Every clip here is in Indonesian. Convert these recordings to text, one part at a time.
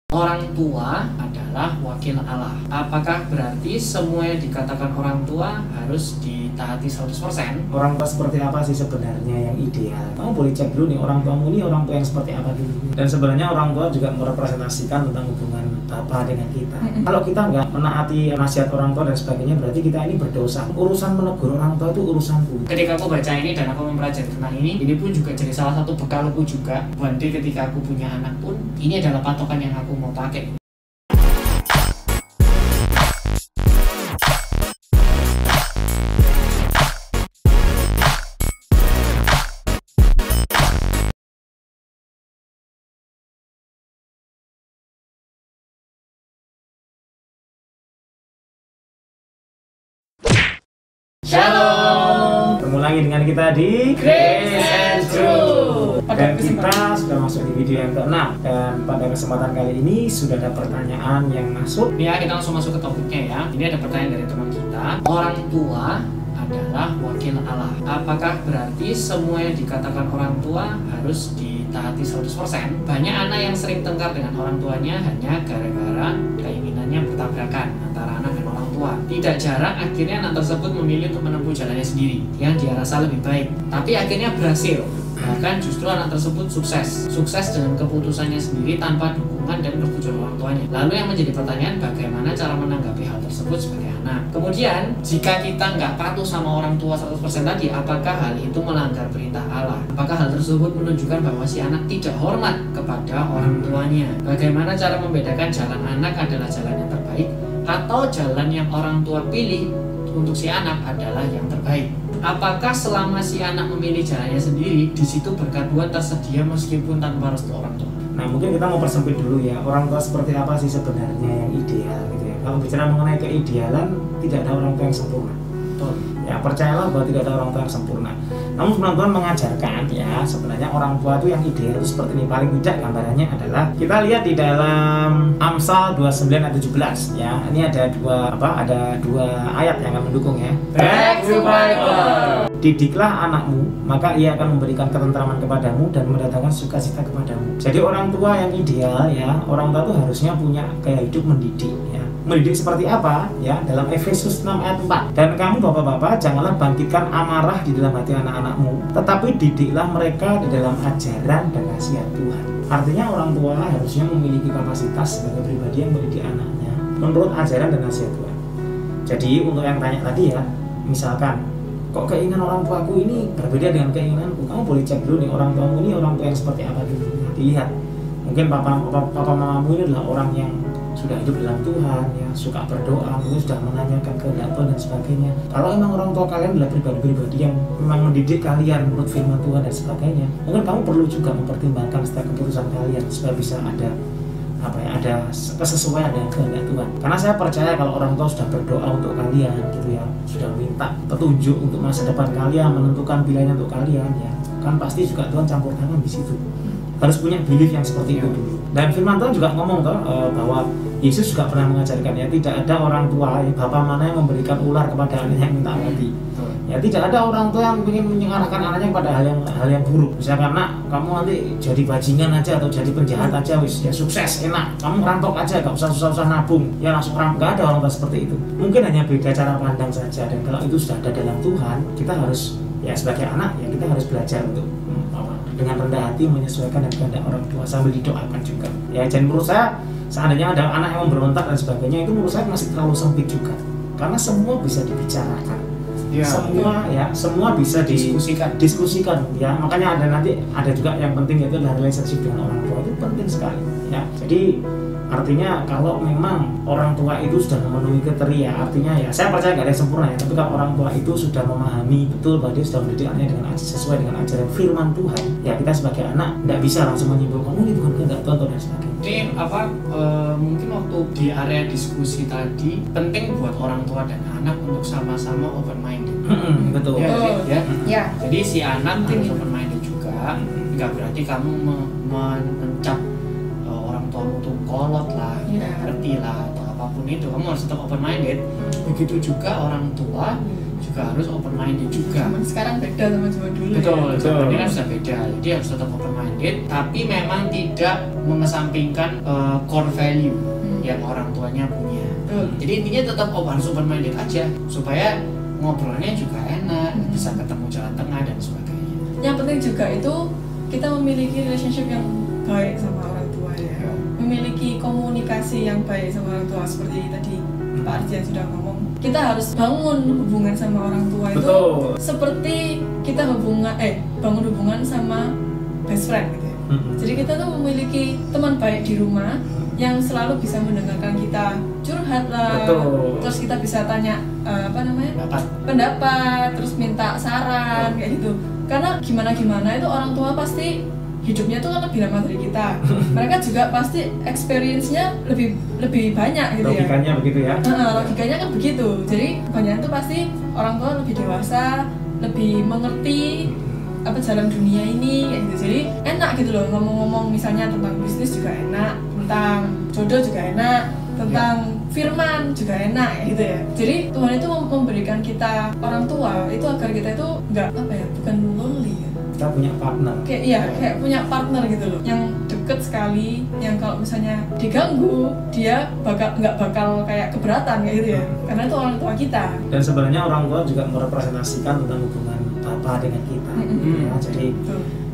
Orang tua adalah wakil Allah. Apakah berarti semua yang dikatakan orang tua harus ditaati 100%? Orang tua seperti apa sih sebenarnya yang ideal? Kamu boleh cek dulu nih, orang tuamu ini orang tua yang seperti apa dulu. Dan sebenarnya orang tua juga merepresentasikan tentang hubungan Bapa dengan kita. Kalau kita nggak menaati nasihat orang tua dan sebagainya, berarti kita ini berdosa. Urusan menegur orang tua itu urusanku. Ketika aku baca ini dan aku mempelajari tentang ini pun juga jadi salah satu bekalku juga. One day ketika aku punya anak pun, ini adalah patokan yang aku mau pakai. Shalom. Ketemu lagi dengan kita di Grace and Truth. Dan kita sudah masuk di video yang ke-6. Dan pada kesempatan kali ini sudah ada pertanyaan yang masuk. Ya, kita langsung masuk ke topiknya ya. Ini ada pertanyaan dari teman kita. Orang tua adalah wakil Allah. Apakah berarti semua yang dikatakan orang tua harus ditaati 100%? Banyak anak yang sering tengkar dengan orang tuanya hanya gara-gara keinginannya bertabrakan antara anak dan orang tua. Tidak jarang akhirnya anak tersebut memilih untuk menempuh jalannya sendiri yang dia rasa lebih baik, tapi akhirnya berhasil. Bahkan justru anak tersebut sukses dengan keputusannya sendiri tanpa dukungan dan persetujuan orang tuanya. Lalu yang menjadi pertanyaan, bagaimana cara menanggapi hal tersebut sebagai anak? Kemudian, jika kita nggak patuh sama orang tua 100% tadi, apakah hal itu melanggar perintah Allah? Apakah hal tersebut menunjukkan bahwa si anak tidak hormat kepada orang tuanya? Bagaimana cara membedakan jalan anak adalah jalan yang terbaik atau jalan yang orang tua pilih untuk si anak adalah yang terbaik? Apakah selama si anak memilih jalannya sendiri, di situ berkat Tuhan tersedia meskipun tanpa restu orang tua? Nah, mungkin kita mau persempit dulu ya, orang tua seperti apa sih sebenarnya yang ideal gitu ya. Kalau bicara mengenai keidealan, tidak ada orang tua yang sempurna. Betul. Ya, percayalah bahwa tidak ada orang tua yang sempurna. Namun Tuhan mengajarkan ya, sebenarnya orang tua itu yang ideal itu seperti ini. Paling tidak gambarannya adalah kita lihat di dalam Amsal 29 ayat 17 ya. Ini ada dua ayat yang akan mendukung ya. Back to Bible. Didiklah anakmu, maka ia akan memberikan ketentraman kepadamu dan mendatangkan sukacita kepadamu. Jadi orang tua yang ideal ya, orang tua itu harusnya punya gaya hidup mendidik ya. Mendidik seperti apa ya, dalam Efesus 6 ayat 4. Dan kamu bapak-bapak janganlah bangkitkan amarah di dalam hati anak-anakmu, tetapi didiklah mereka di dalam ajaran dan nasihat Tuhan. Artinya orang tua harusnya memiliki kapasitas sebagai pribadi yang mendidik anaknya menurut ajaran dan nasihat Tuhan. Jadi untuk yang tanya tadi ya, misalkan kok keinginan orang tuaku ini berbeda dengan keinginanku, kamu boleh cek dulu nih, orang tuamu ini orang tua yang seperti apa dulu. Dilihat, mungkin papa mamamu ini adalah orang yang sudah hidup dalam Tuhan ya, suka berdoa, mungkin sudah menanyakan kehendak Tuhan dan sebagainya. Kalau memang orang tua kalian adalah pribadi-pribadi yang memang mendidik kalian menurut firman Tuhan dan sebagainya, mungkin kamu perlu juga mempertimbangkan setiap keputusan kalian supaya bisa ada kesesuaian dengan kehendak Tuhan. Karena saya percaya kalau orang tua sudah berdoa untuk kalian gitu ya, sudah minta petunjuk untuk masa depan kalian, menentukan pilihannya untuk kalian ya, kan pasti juga Tuhan campur tangan di situ. Harus punya belief yang seperti itu dulu. Dan firman Tuhan juga ngomong bahwa Yesus juga pernah mengajarkan ya, tidak ada orang tua ya, bapak mana yang memberikan ular kepada anaknya yang minta roti. Ya, tidak ada orang tua yang ingin mengarahkan anaknya pada hal yang buruk. Misalkan, nak, kamu nanti jadi bajingan aja atau jadi penjahat aja, wis ya sukses, enak. Kamu rampok aja, gak usah susah-susah nabung. Ya langsung rampok, gak ada orang tua seperti itu. Mungkin hanya beda cara pandang saja. Dan kalau itu sudah ada dalam Tuhan, kita harus ya sebagai anak ya kita harus belajar untuk dengan rendah hati menyesuaikan dengan kehendak orang tua sambil didoakan juga. Ya, dan menurut saya seandainya ada anak yang memberontak dan sebagainya, itu menurut saya masih terlalu sempit juga. Karena semua bisa dibicarakan. Ya, semua bisa diskusikan ya. Makanya ada juga yang penting, yaitu adalah relationship dengan orang tua, itu penting sekali ya. Jadi artinya kalau memang orang tua itu sudah memenuhi kriteria, artinya ya saya percaya nggak ada yang sempurna ya, tapi kalau orang tua itu sudah memahami betul bahwa dia sudah mendidik anaknya dengan sesuai dengan ajaran firman Tuhan ya, kita sebagai anak nggak bisa langsung menyimpulkan ini bukan kehendak Tuhan dan sebagainya. Ini mungkin waktu di area diskusi tadi penting buat orang tua dan anak untuk sama-sama open minded. Betul ya. Jadi si anak harus open minded juga. Nggak berarti kamu mencap orang tuamu tuh kolot lah, ngerti lah atau apapun itu. Kamu harus tetap open minded. Begitu juga orang tua juga harus open minded juga. Zaman sekarang beda sama zaman dulu. Betul, Ya? zaman ini kan sudah beda, jadi harus tetap open minded, tapi memang tidak mengesampingkan core value yang orang tuanya punya. Jadi intinya tetap harus open minded aja supaya ngobrolnya juga enak, bisa ketemu jalan tengah dan sebagainya. Yang penting juga itu kita memiliki relationship yang baik sama orang tua ya. Memiliki komunikasi yang baik sama orang tua seperti tadi Pak Ardian sudah ngomong. Kita harus bangun hubungan sama orang tua itu seperti kita bangun hubungan sama best friend gitu ya. Jadi kita tuh memiliki teman baik di rumah yang selalu bisa mendengarkan kita curhat lah. Terus kita bisa tanya pendapat, terus minta saran kayak gitu. Karena gimana itu orang tua pasti hidupnya tuh kan lebih lama dari kita. Mereka juga pasti experience-nya lebih banyak gitu. Logikanya begitu ya. Logikanya kan begitu. Jadi kebanyakan tuh pasti orang tua lebih dewasa, lebih mengerti jalan dunia ini kayak gitu. Jadi enak gitu loh, ngomong-ngomong misalnya tentang bisnis juga enak, tentang jodoh juga enak, tentang firman juga enak gitu ya. Jadi Tuhan itu memberikan kita orang tua itu agar kita itu bukan lonely ya. Kita punya partner. Kayak punya partner gitu loh, yang deket sekali, yang kalau misalnya diganggu dia nggak bakal kayak keberatan kayak gitu ya, karena itu orang tua kita. Dan sebenarnya orang tua juga merepresentasikan tentang hubungan Bapa dengan kita. Ya, jadi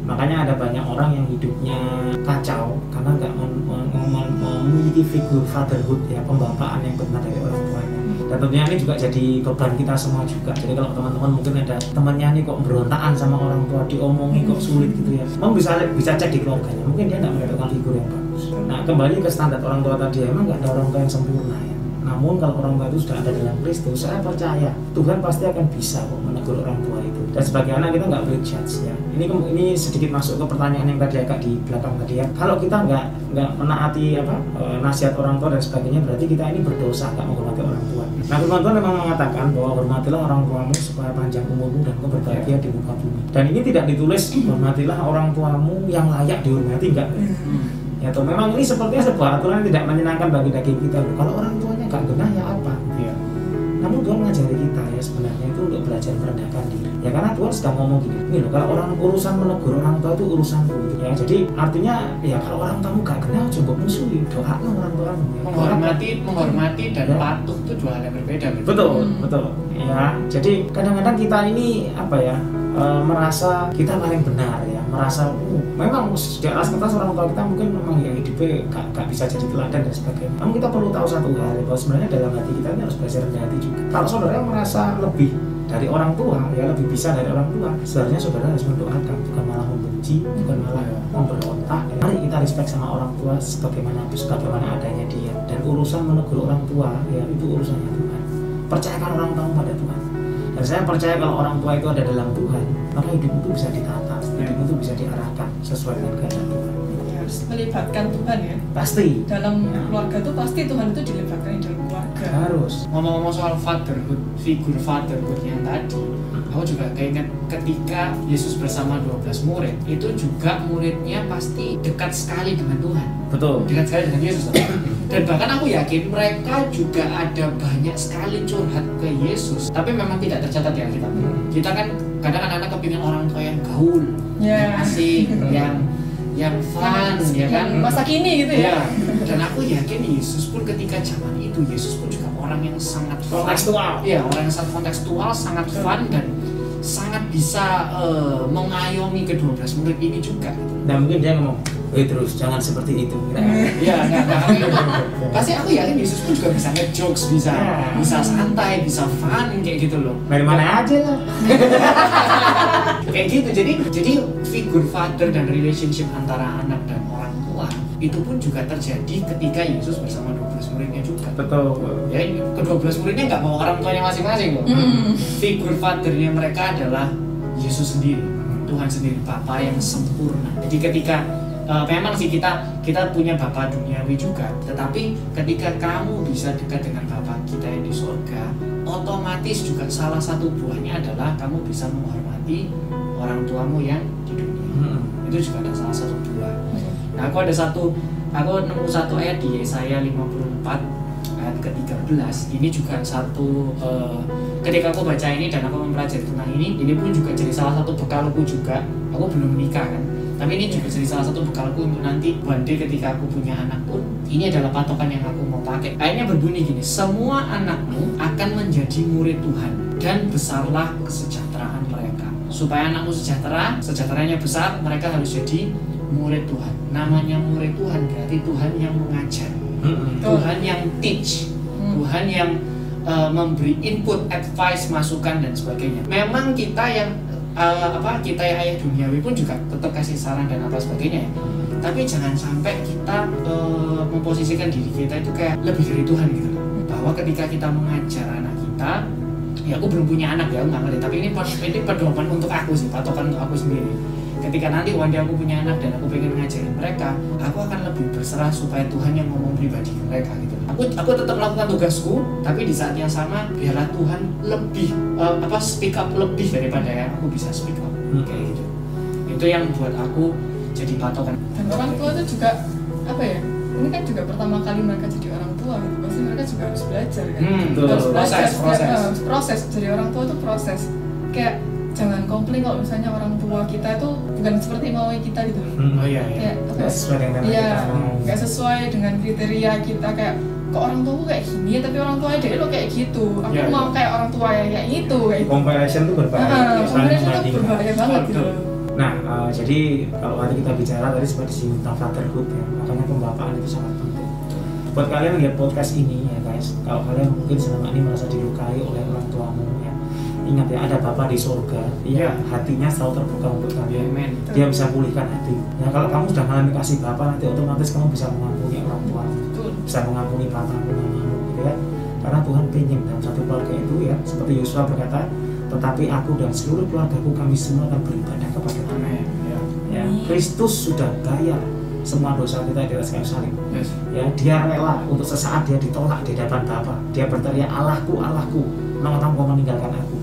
makanya ada banyak orang yang hidupnya kacau karena nggak memiliki figur fatherhood ya, pembapaan yang benar dari orang tuanya. Dan tentunya ini juga jadi beban kita semua juga. Jadi kalau teman-teman mungkin ada temannya nih kok berontakan sama orang tua, diomongi kok sulit gitu ya, bisa cek di keluarganya, mungkin dia nggak mendapatkan figur yang bagus. Nah kembali ke standar orang tua tadi, emang nggak ada orang tua yang sempurna ya. Namun kalau orang tua itu sudah ada dalam Kristus, saya percaya Tuhan pasti akan bisa kok menegur orang tua itu. Dan sebagai anak kita nggak boleh judge ya. Ini sedikit masuk ke pertanyaan yang tadi agak di belakang tadi ya. Kalau kita nggak menaati nasihat orang tua dan sebagainya, berarti kita ini berdosa, nggak menghormati orang tua. Nah firman Tuhan memang mengatakan bahwa hormatilah orang tuamu supaya panjang umurmu dan kau berbahagia di muka bumi. Dan ini tidak ditulis hormatilah orang tuamu yang layak dihormati, enggak. Ya toh memang ini sepertinya sebuah aturan yang tidak menyenangkan bagi daging kita. Kalau orang tuanya nggak genah ya apa? Ya. Namun Tuhan mengajari kita ya sebenarnya itu untuk belajar merendahkan diri. Ya karena Tuhan sedang ngomong gini loh, kalau orang urusan menegur orang tua itu urusanku. Ya jadi artinya ya kalau orang tamu gak genah coba musuhi, doakan orang tuamu. Ya. Menghormati dan patuh itu dua hal yang berbeda. Gitu. Betul. Ya jadi kadang-kadang kita ini merasa kita paling benar ya, merasa memang di atas kertas orang tua kita mungkin memang ya hidupnya gak bisa jadi teladan dan sebagainya. Namun kita perlu tahu satu hal bahwa sebenarnya dalam hati kita ini harus belajar rendah hati juga. Kalau saudara merasa lebih dari orang tua ya, lebih bisa dari orang tua, sebenarnya saudara harus mendoakan, bukan malah membenci, bukan malah memberontak. Mari kita respect sama orang tua sebagaimana adanya dia. Dan urusan menegur orang tua ya itu urusannya Tuhan. Percayakan orang tua pada Tuhan. Dan saya percaya kalau orang tua itu ada dalam Tuhan, maka hidup itu bisa ditata, hidup itu bisa diarahkan sesuai dengan kehendak Tuhan. Harus melibatkan Tuhan ya. Pasti. Dalam keluarga itu pasti Tuhan itu dilibatkan di dalam keluarga. Harus. Ngomong-ngomong soal fatherhood, figur fatherhood yang tadi, aku juga keinget ketika Yesus bersama 12 murid, itu juga muridnya pasti dekat sekali dengan Tuhan. Betul. Dekat sekali dengan Yesus. Dan bahkan aku yakin mereka juga ada banyak sekali curhat ke Yesus, tapi memang tidak tercatat ya kita. Kita kan kadang anak-anak kepingin orang tua yang gaul, yang asik, yang fun, ya kan? Masa kini gitu ya. Dan aku yakin Yesus pun ketika zaman itu, Yesus pun juga orang yang sangat kontekstual. Iya, orang yang sangat kontekstual, sangat fun dan sangat bisa mengayomi ke-12 murid ini juga. Dan mungkin dia ngomong, terus jangan seperti itu. Iya, enggak. Pasti aku yakin Yesus pun juga bisa nge-jokes, bisa santai, bisa fun kayak gitu loh. Dari mana aja lah. Kayak gitu. Jadi figur father dan relationship antara anak dan orang tua itu pun juga terjadi ketika Yesus bersama 12 muridnya juga. Betul. Ya, ke-12 muridnya nggak mau orang tuanya masing-masing loh. Figur fathernya mereka adalah Yesus sendiri, Tuhan sendiri, Bapa yang sempurna. Jadi ketika memang sih kita punya Bapa duniawi juga, tetapi ketika kamu bisa dekat dengan Bapa kita yang di surga, otomatis juga salah satu buahnya adalah kamu bisa menghormati orang tuamu yang di dunia. Itu juga ada salah satu buah. Nah, aku nemu satu ayat di Yesaya 54 ayat ke-13 ini juga satu ketika aku baca ini dan aku mempelajari tentang ini pun juga jadi salah satu bekalku juga. Aku belum menikah kan, tapi ini juga jadi salah satu bekalku untuk nanti one day ketika aku punya anak pun ini adalah patokan yang aku mau pakai. Ayatnya berbunyi gini, semua anakmu akan menjadi murid Tuhan dan besarlah kesejahteraan mereka. Supaya anakmu sejahtera, sejahteranya besar, mereka harus jadi murid Tuhan. Namanya murid Tuhan berarti Tuhan yang mengajar, Tuhan yang teach, Tuhan yang memberi input, advice, masukan dan sebagainya. Memang kita yang kita yang ayah duniawi pun juga tetap kasih saran dan apa sebagainya ya. Tapi jangan sampai kita memposisikan diri kita itu kayak lebih dari Tuhan gitu loh. Bahwa ketika kita mengajar anak kita, ya aku belum punya anak ya, aku nggak ngerti. Tapi ini pedoman untuk aku sih, patokan untuk aku sendiri. Ketika nanti one day aku punya anak dan aku pengen ngajarin mereka, aku akan lebih berserah supaya Tuhan yang ngomong pribadi ke mereka gitu. Aku tetap melakukan tugasku, tapi di saat yang sama biarlah Tuhan lebih speak up lebih daripada yang aku bisa speak up kayak gitu. Itu yang buat aku jadi patokan. Dan orang tua itu juga apa ya? Ini kan juga pertama kali mereka jadi orang tua gitu. Pasti mereka juga harus belajar kan. Harus belajar, proses. Jadi orang tua itu proses. Kayak jangan komplain kalau misalnya orang tua kita itu bukan seperti mau kita gitu. Oh iya. Kayak Nggak sesuai dengan iya, kita mau. nggak sesuai dengan kriteria kita, kayak kok orang tuaku kayak gini tapi orang tua dia lo kayak gitu. Aku Iya, mau kayak orang tua yang kayak itu kayak gitu. Comparison itu berbahaya. saling Comparison itu membandingkan. berbahaya banget gitu. Nah, jadi kalau tadi kita bicara tadi seperti tentang fatherhood ya, makanya pembapaan itu sangat penting. Buat kalian lihat podcast ini ya guys, kalau kalian mungkin selama ini merasa dilukai oleh orang tuamu ya, ingat ya ada Bapa di surga, ya hatinya selalu terbuka untuk kalian. Amen. Dia bisa pulihkan hati. Ya kalau kamu sudah mengalami kasih Bapa, nanti otomatis kamu bisa mengampuni orang tua, bisa mengampuni papamu, mamamu, gitu ya. Karena Tuhan ingin dalam satu keluarga itu ya, seperti Yosua berkata, tetapi aku dan seluruh keluargaku kami semua akan beribadah kepada Tuhan. Ya, Kristus sudah bayar semua dosa kita di atas kayu salib. Yes. Ya, dia rela untuk sesaat dia ditolak di hadapan Bapa. Dia berteriak, Allahku, Allahku, mengapa engkau meninggalkan aku?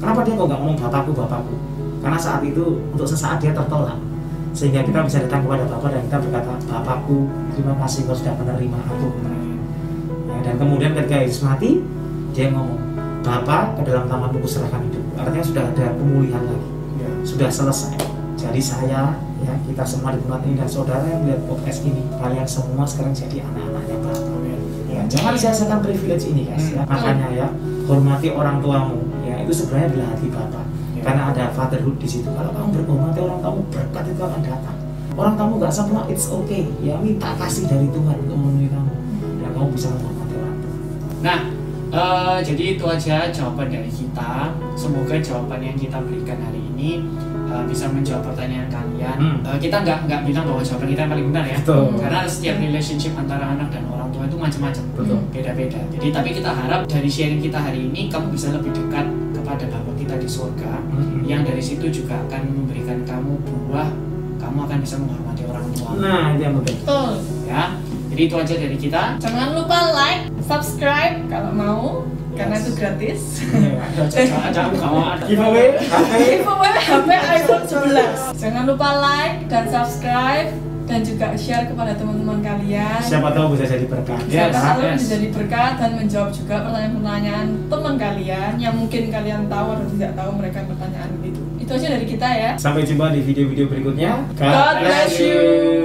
Kenapa dia kok nggak ngomong Bapakku, Bapakku? Karena saat itu untuk sesaat dia tertolak, sehingga kita bisa datang kepada Bapa dan kita berkata, Bapakku, terima kasih kau sudah menerima aku. Ya, dan kemudian ketika Yesus mati, dia ngomong, Bapa, ke dalam tanganmu kuserahkan hidup. Artinya sudah ada pemulihan lagi, sudah selesai. Jadi saya, ya kita semua di tempat ini dan saudara yang melihat podcast ini, kalian semua sekarang jadi anak-anaknya Bapa. Ya, jangan sia-siakan privilege ini guys. Ya. Makanya ya, hormati orang tuamu. Ya, itu sebenarnya adalah hati Bapa. Karena ada fatherhood di situ. Kalau kamu berhormati orang tamu, berkat itu akan datang. Orang tamu gak sempurna, it's okay. Ya, minta kasih dari Tuhan untuk memenuhi kamu. Ya, kamu bisa menghormati orang tua. Nah, jadi itu aja jawaban dari kita. Semoga jawaban yang kita berikan hari ini bisa menjawab pertanyaan kalian. Kita nggak bilang bahwa jawaban kita yang paling benar ya. Betul. Karena setiap relationship antara anak dan orang tua itu macam-macam. Betul. Beda-beda. Jadi tapi kita harap dari sharing kita hari ini kamu bisa lebih dekat kepada Bapa kita di surga, yang dari situ juga akan memberikan kamu buah. Kamu akan bisa menghormati orang tua. Nah, itu yang penting. Betul. Ya. Jadi itu aja dari kita. Jangan lupa like, subscribe kalau mau, karena itu gratis. Giveaway, Giveaway HP iPhone 11. Jangan lupa like dan subscribe dan juga share kepada teman-teman kalian. siapa tahu bisa jadi berkat. Yes. Siapa tahu bisa jadi berkat dan menjawab juga pertanyaan-pertanyaan teman kalian yang mungkin kalian tahu atau tidak tahu mereka pertanyaan itu. Itu aja dari kita ya. Sampai jumpa di video-video berikutnya. God bless you.